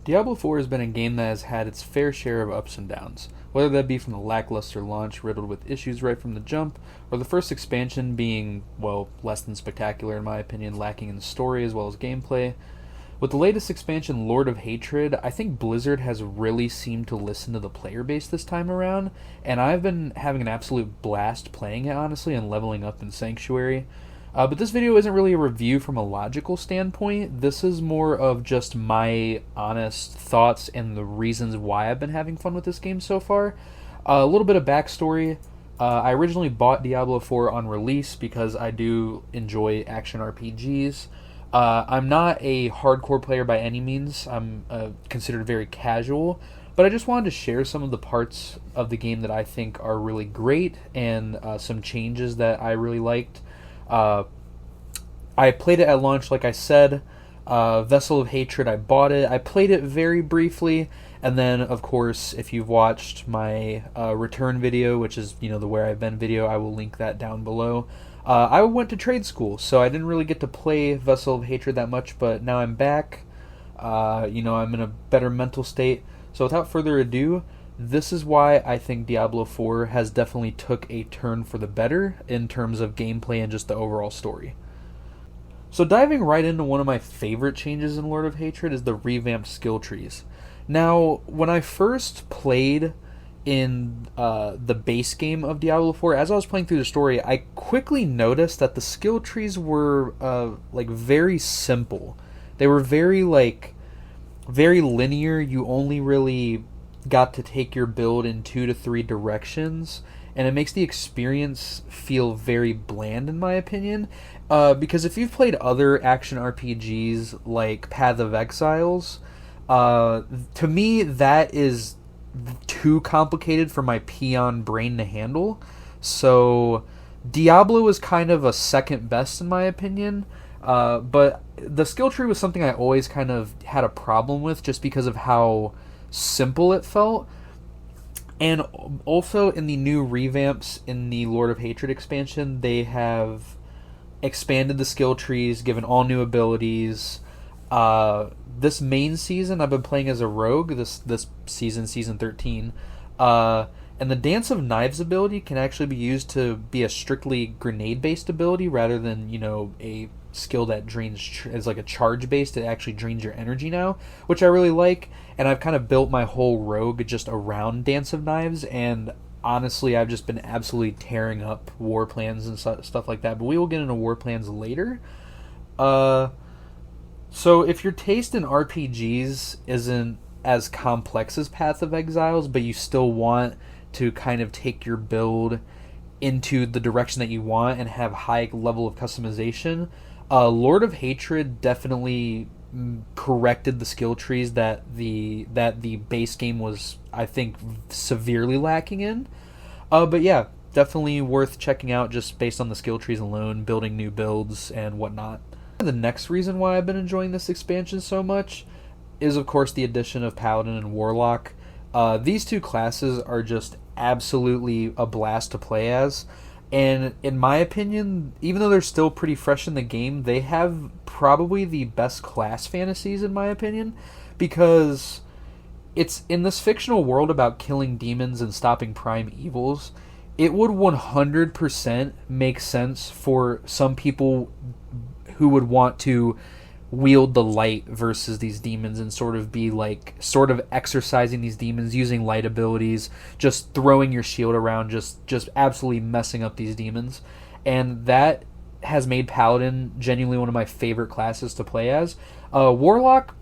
Diablo 4 has been a game that has had its fair share of ups and downs, whether that be from the lackluster launch riddled with issues right from the jump, or the first expansion being, well, less than spectacular in my opinion, lacking in story as well as gameplay. With the latest expansion, Lord of Hatred, I think Blizzard has really seemed to listen to the player base this time around, and I've been having an absolute blast playing it, honestly, and leveling up in Sanctuary. But this video isn't really a review from a logical standpoint. This is more of just my honest thoughts and the reasons why I've been having fun with this game so far. A little bit of backstory. I originally bought Diablo 4 on release because I do enjoy action RPGs. I'm not a hardcore player by any means. I'm considered very casual. But I just wanted to share some of the parts of the game that I think are really great and some changes that I really liked. I played it at launch, like I said. Vessel of Hatred, I bought it. I played it very briefly, and then, of course, if you've watched my return video, which is, the Where I've Been video, I will link that down below. I went to trade school, so I didn't really get to play Vessel of Hatred that much, but now I'm back. I'm in a better mental state. So without further ado, this is why I think Diablo 4 has definitely took a turn for the better in terms of gameplay and just the overall story. So diving right into one of my favorite changes in Lord of Hatred is the revamped skill trees. Now, when I first played in the base game of Diablo 4, as I was playing through the story, I quickly noticed that the skill trees were very simple. They were very linear. You only really got to take your build in 2 to 3 directions, and it makes the experience feel very bland in my opinion, because if you've played other action RPGs like Path of Exiles, to me that is too complicated for my peon brain to handle. So Diablo is kind of a second best in my opinion, but the skill tree was something I always kind of had a problem with just because of how simple it felt. And also in the new revamps in the Lord of Hatred expansion, they have expanded the skill trees, given all new abilities. This main season I've been playing as a rogue, this season 13, and the Dance of Knives ability can actually be used to be a strictly grenade based ability rather than a skill that drains is like a charge based. It actually drains your energy now, which I really like, and I've kind of built my whole rogue just around Dance of Knives, and honestly I've just been absolutely tearing up war plans and stuff like that, but we will get into war plans later. So if your taste in RPGs isn't as complex as Path of Exiles, but you still want to kind of take your build into the direction that you want and have high level of customization, Lord of Hatred definitely corrected the skill trees that the base game was, I think, severely lacking in. But yeah, definitely worth checking out just based on the skill trees alone, building new builds and whatnot. The next reason why I've been enjoying this expansion so much is, of course, the addition of Paladin and Warlock. These two classes are just absolutely a blast to play as. And in my opinion, even though they're still pretty fresh in the game, they have probably the best class fantasies in my opinion, because it's in this fictional world about killing demons and stopping prime evils. It would 100% make sense for some people who would want to wield the light versus these demons and sort of exercising these demons using light abilities, just throwing your shield around, just absolutely messing up these demons. And that has made Paladin genuinely one of my favorite classes to play as. Warlock,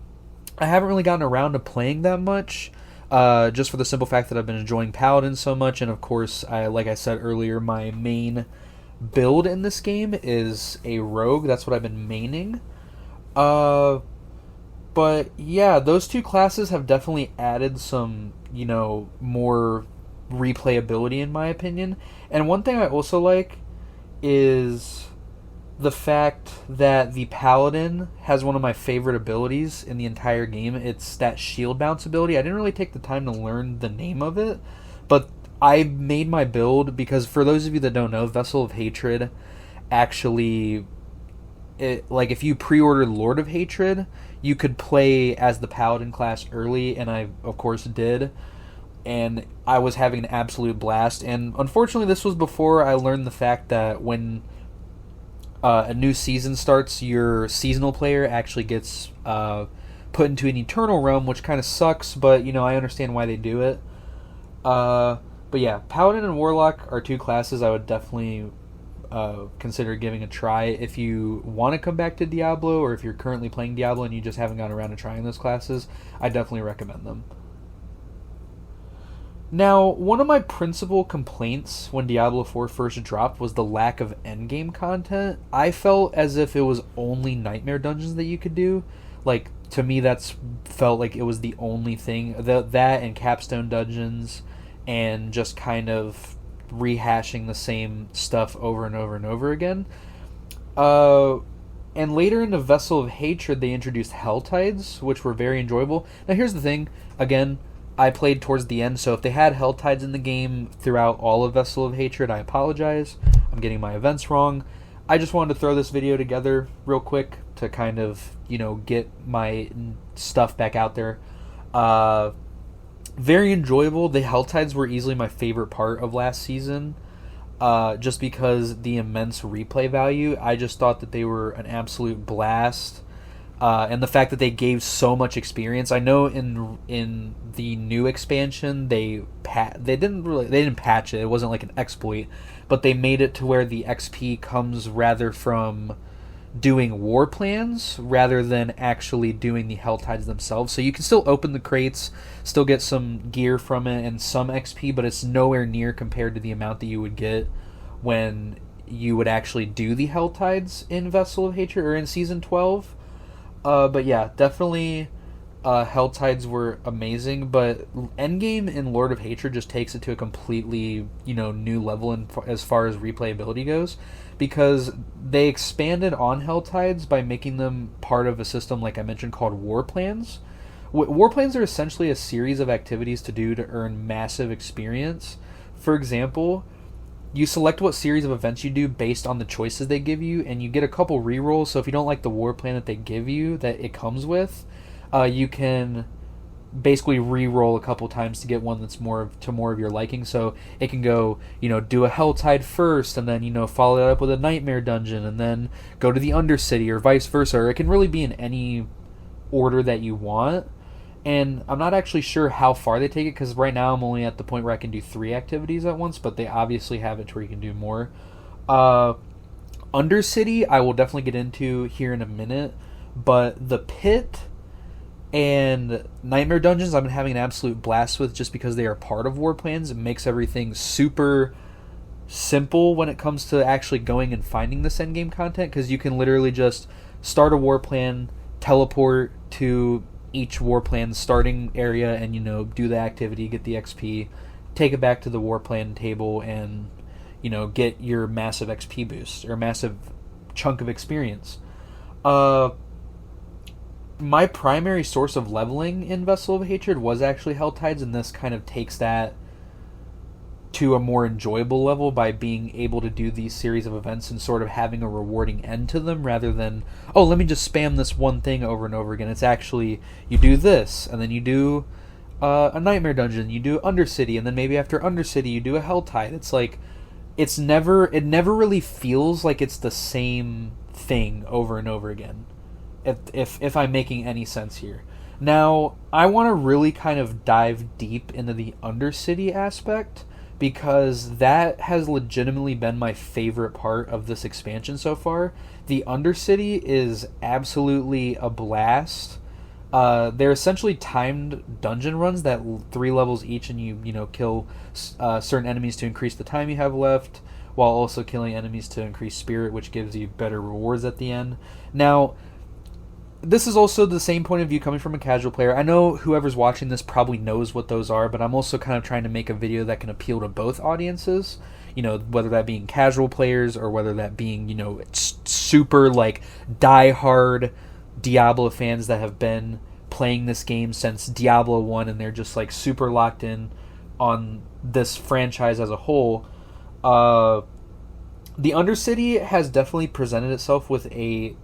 I haven't really gotten around to playing that much, just for the simple fact that I've been enjoying Paladin so much, and of course, like I said earlier, my main build in this game is a rogue. That's what I've been maining. But yeah, those two classes have definitely added some, more replayability in my opinion. And one thing I also like is the fact that the Paladin has one of my favorite abilities in the entire game. It's that shield bounce ability. I didn't really take the time to learn the name of it, but I made my build because, for those of you that don't know, Vessel of Hatred actually like if you pre-ordered Lord of Hatred, you could play as the Paladin class early, and I of course did, and I was having an absolute blast. And unfortunately, this was before I learned the fact that when a new season starts, your seasonal player actually gets put into an eternal realm, which kind of sucks, but I understand why they do it. But yeah, Paladin and Warlock are two classes I would definitely consider giving a try if you want to come back to Diablo, or if you're currently playing Diablo and you just haven't gotten around to trying those classes. I definitely recommend them. Now, one of my principal complaints when Diablo 4 first dropped was the lack of endgame content. I felt as if it was only nightmare dungeons that you could do. Like, to me, that's felt like it was the only thing. That and capstone dungeons, and just kind of rehashing the same stuff over and over and over again. And later in the Vessel of Hatred, they introduced Helltides, which were very enjoyable. Now, here's the thing. Again, I played towards the end, so if they had Helltides in the game throughout all of Vessel of Hatred, I apologize. I'm getting my events wrong. I just wanted to throw this video together real quick to kind of, get my stuff back out there. Very enjoyable. The Helltides were easily my favorite part of last season, just because the immense replay value. I just thought that they were an absolute blast. And the fact that they gave so much experience. I know in the new expansion they didn't patch it. It wasn't like an exploit, but they made it to where the XP comes rather from doing war plans rather than actually doing the Helltides themselves. So you can still open the crates, still get some gear from it and some XP, but it's nowhere near compared to the amount that you would get when you would actually do the Helltides in Vessel of Hatred or in Season 12. But yeah, definitely Helltides were amazing, but Endgame in Lord of Hatred just takes it to a completely, new level as far as replayability goes, because they expanded on Helltides by making them part of a system, like I mentioned, called War Plans. War Plans are essentially a series of activities to do to earn massive experience. For example, you select what series of events you do based on the choices they give you, and you get a couple rerolls. So if you don't like the war plan that they give you, that it comes with, you can basically re-roll a couple times to get one that's more of your liking. So it can go, do a Helltide first, and then, follow it up with a Nightmare Dungeon, and then go to the Undercity, or vice versa. Or it can really be in any order that you want. And I'm not actually sure how far they take it, because right now I'm only at the point where I can do 3 activities at once, but they obviously have it to where you can do more. Undercity, I will definitely get into here in a minute, but the Pit and Nightmare Dungeons I've been having an absolute blast with, just because they are part of War Plans. It makes everything super simple when it comes to actually going and finding this endgame content, because you can literally just start a war plan, teleport to each war plan starting area, and do the activity, get the XP, take it back to the war plan table, and get your massive XP boost or massive chunk of experience. My primary source of leveling in Vessel of Hatred was actually Helltides, and this kind of takes that to a more enjoyable level by being able to do these series of events and sort of having a rewarding end to them, rather than, let me just spam this one thing over and over again. It's actually, you do this, and then you do a Nightmare Dungeon, you do Undercity, and then maybe after Undercity you do a Helltide. It's like, it never really feels like it's the same thing over and over again, if I'm making any sense here. Now, I want to really kind of dive deep into the Undercity aspect, because that has legitimately been my favorite part of this expansion so far. The Undercity is absolutely a blast. They're essentially timed dungeon runs that 3 levels each, and you kill certain enemies to increase the time you have left, while also killing enemies to increase spirit, which gives you better rewards at the end. Now, this is also the same point of view coming from a casual player. I know whoever's watching this probably knows what those are, but I'm also kind of trying to make a video that can appeal to both audiences, whether that being casual players or whether that being, super die-hard Diablo fans that have been playing this game since Diablo 1, and they're just super locked in on this franchise as a whole. The Undercity has definitely presented itself with a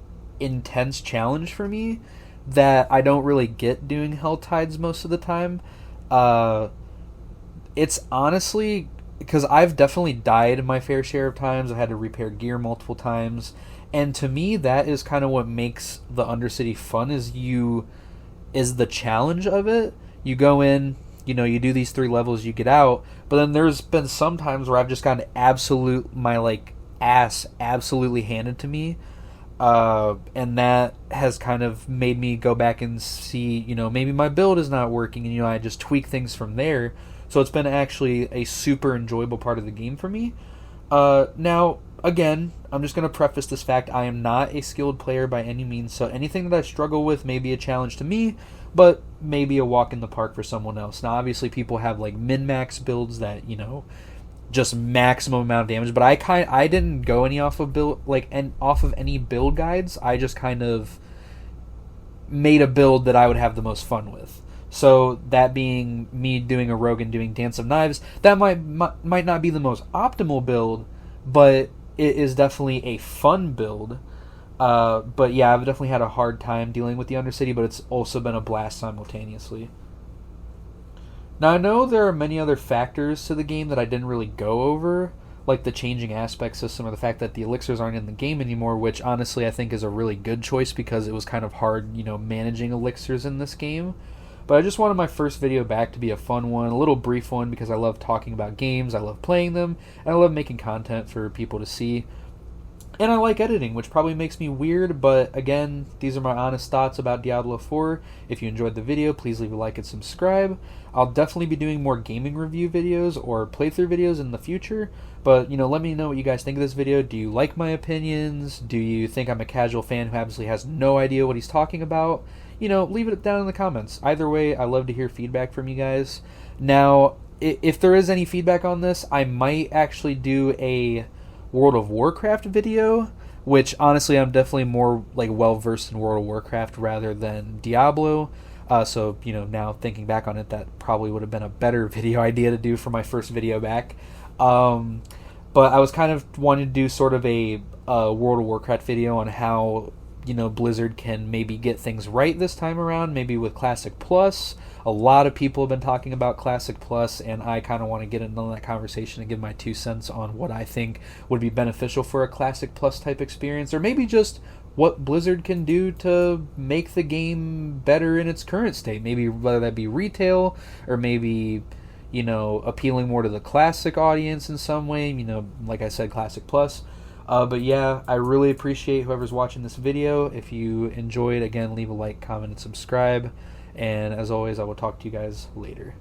intense challenge for me that I don't really get doing Hell Tides most of the time. It's honestly because I've definitely died my fair share of times. I had to repair gear multiple times, and to me, that is kind of what makes the Undercity fun. Is the challenge of it. You go in, you do these 3 levels, you get out, but then there's been some times where I've just gotten my ass absolutely handed to me, and that has kind of made me go back and see, maybe my build is not working, and I just tweak things from there. So it's been actually a super enjoyable part of the game for me. Now, again, I'm just going to preface this fact, I am not a skilled player by any means, so anything that I struggle with may be a challenge to me, but maybe a walk in the park for someone else. Now, obviously, people have min-max builds that, just maximum amount of damage, but I didn't go any off of any build guides. I just kind of made a build that I would have the most fun with. So that being me doing a rogue and doing Dance of Knives, that might not be the most optimal build, but it is definitely a fun build. But yeah, I've definitely had a hard time dealing with the Undercity, but it's also been a blast simultaneously. Now, I know there are many other factors to the game that I didn't really go over, like the changing aspect system or the fact that the elixirs aren't in the game anymore, which honestly I think is a really good choice because it was kind of hard, managing elixirs in this game. But I just wanted my first video back to be a fun one, a little brief one, because I love talking about games, I love playing them, and I love making content for people to see. And I like editing, which probably makes me weird, but again, these are my honest thoughts about Diablo 4. If you enjoyed the video, please leave a like and subscribe. I'll definitely be doing more gaming review videos or playthrough videos in the future, but, let me know what you guys think of this video. Do you like my opinions? Do you think I'm a casual fan who absolutely has no idea what he's talking about? Leave it down in the comments. Either way, I love to hear feedback from you guys. Now, if there is any feedback on this, I might actually do a World of Warcraft video, which honestly I'm definitely more well versed in World of Warcraft rather than Diablo. So now thinking back on it, that probably would have been a better video idea to do for my first video back. But I was kind of wanting to do sort of a World of Warcraft video on how Blizzard can maybe get things right this time around, maybe with Classic Plus. A lot of people have been talking about Classic Plus, and I kind of want to get into that conversation and give my 2 cents on what I think would be beneficial for a Classic Plus type experience, or maybe just what Blizzard can do to make the game better in its current state. Maybe whether that be retail, or maybe, appealing more to the Classic audience in some way, like I said, Classic Plus. But yeah, I really appreciate whoever's watching this video. If you enjoyed, again, leave a like, comment, and subscribe. And as always, I will talk to you guys later.